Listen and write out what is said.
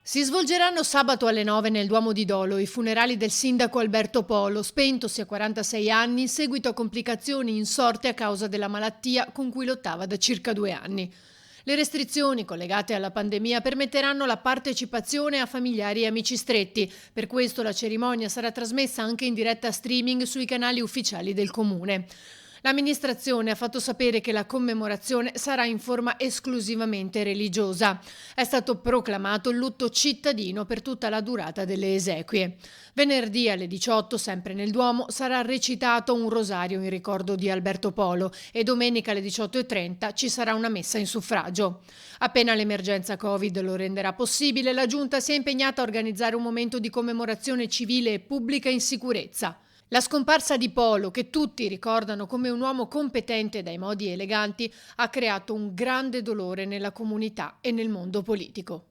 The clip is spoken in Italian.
Si svolgeranno sabato alle 9 nel Duomo di Dolo i funerali del sindaco Alberto Polo, spentosi a 46 anni in seguito a complicazioni insorte a causa della malattia con cui lottava da circa 2 anni. Le restrizioni collegate alla pandemia permetteranno la partecipazione a familiari e amici stretti, per questo la cerimonia sarà trasmessa anche in diretta streaming sui canali ufficiali del comune. L'amministrazione ha fatto sapere che la commemorazione sarà in forma esclusivamente religiosa. È stato proclamato il lutto cittadino per tutta la durata delle esequie. Venerdì alle 18, sempre nel Duomo, sarà recitato un rosario in ricordo di Alberto Polo e domenica alle 18:30 ci sarà una messa in suffragio. Appena l'emergenza Covid lo renderà possibile, la Giunta si è impegnata a organizzare un momento di commemorazione civile e pubblica in sicurezza. La scomparsa di Polo, che tutti ricordano come un uomo competente dai modi eleganti, ha creato un grande dolore nella comunità e nel mondo politico.